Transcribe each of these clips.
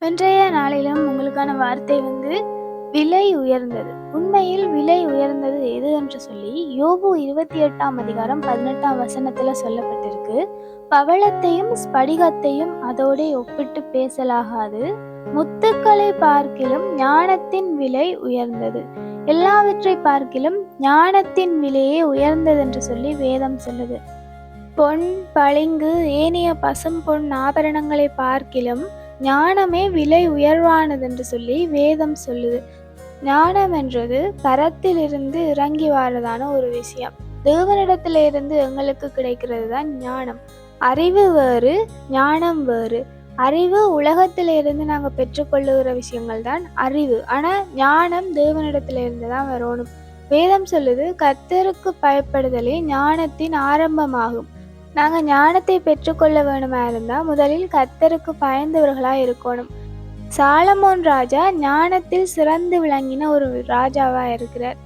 இன்றைய நாளிலும் உங்களுக்கான வார்த்தை விலை உயர்ந்தது. உண்மையில் விலை உயர்ந்தது எது என்று சொல்லி யோபு 28ஆம் அதிகாரம் 18ஆம் வசனத்துல சொல்லப்பட்டிருக்கு. பவளத்தையும் ஸ்படிகத்தையும் அதோடே ஒப்பிட்டு பேசலாகாது. முத்துக்களை பார்க்கிலும் ஞானத்தின் விலை உயர்ந்தது. எல்லாவற்றை பார்க்கிலும் ஞானத்தின் விலையே உயர்ந்தது என்று சொல்லி வேதம் சொல்லுது. பொன், பளிங்கு, ஏனைய பசும் பொன் ஆபரணங்களை பார்க்கிலும் ஞானமே விலை உயர்வானது என்று சொல்லி வேதம் சொல்லுது. ஞானம் என்றது பரத்திலிருந்து இறங்கி வாரதான ஒரு விஷயம். தேவனிடத்திலிருந்து எங்களுக்கு கிடைக்கிறது தான் ஞானம். அறிவு வேறு, ஞானம் வேறு. அறிவு உலகத்திலிருந்து நாங்கள் பெற்றுக்கொள்ளுகிற விஷயங்கள் தான் அறிவு. ஆனால் ஞானம் தேவனிடத்திலிருந்து தான் வரணும். வேதம் சொல்லுது, கர்த்தருக்கு பயப்படுதலே ஞானத்தின் ஆரம்பமாகும். நாங்கள் ஞானத்தை பெற்றுக்கொள்ள வேணுமா இருந்தால் முதலில் கர்த்தருக்கு பயந்தவர்களாக இருக்கணும். சாலமோன் ராஜா ஞானத்தில் சிறந்து விளங்கின ஒரு ராஜாவாக இருக்கிறார்.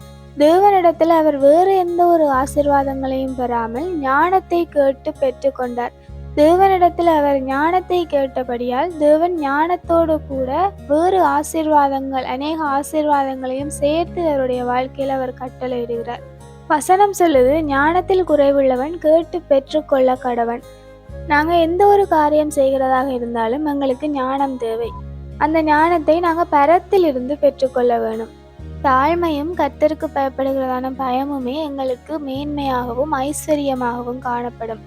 தேவனிடத்தில் அவர் வேறு எந்த ஒரு ஆசீர்வாதங்களையும் பெறாமல் ஞானத்தை கேட்டு பெற்றுக்கொண்டார். தேவனிடத்தில் அவர் ஞானத்தை கேட்டபடியால் தேவன் ஞானத்தோடு கூட வேறு ஆசீர்வாதங்கள், அநேக ஆசீர்வாதங்களையும் சேர்த்து அவருடைய வாழ்க்கையில் அவர் கட்டளையிடுகிறார். வசனம் சொல்லுது, ஞானத்தில் குறைவுள்ளவன் கேட்டு பெற்றுக்கொள்ள கடவன். நாங்கள் எந்த ஒரு காரியம் செய்கிறதாக இருந்தாலும் எங்களுக்கு ஞானம் தேவை. அந்த ஞானத்தை நாங்கள் பரத்தில் இருந்து பெற்றுக்கொள்ள வேணும். தாழ்மையும் கர்த்தருக்கு பயப்படுகிறதான பயமுமே எங்களுக்கு மேன்மையாகவும் ஐஸ்வர்யமாகவும் காணப்படும்.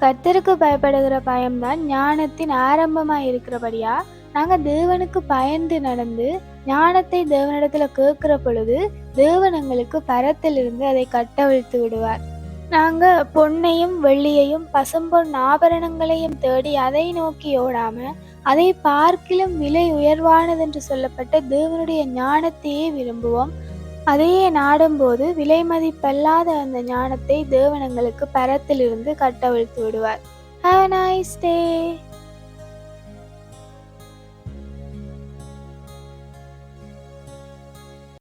கர்த்தருக்கு பயப்படுகிற பயம்தான் ஞானத்தின் ஆரம்பமாக இருக்கிறபடியா நாங்கள் தேவனுக்கு பயந்து நடந்து ஞானத்தை தேவனிடத்துல கேட்கிற பொழுது தேவன் எங்களுக்கு பரத்திலிருந்து அதை கட்டவிழ்த்து விடுவார். நாங்கள் பொன்னையும் வெள்ளியையும் பசும்பொன் ஆபரணங்களையும் தேடி அதை நோக்கி ஓடாம அதை பார்க்கிலும் விலை உயர்வானது என்று சொல்லப்பட்ட தேவனுடைய ஞானத்தையே விரும்புவோம். அதையே நாடும்போது விலை மதிப்பல்லாத அந்த ஞானத்தை தேவன் எங்களுக்கு பரத்திலிருந்து கட்டவிழ்த்து விடுவார். Have a nice day.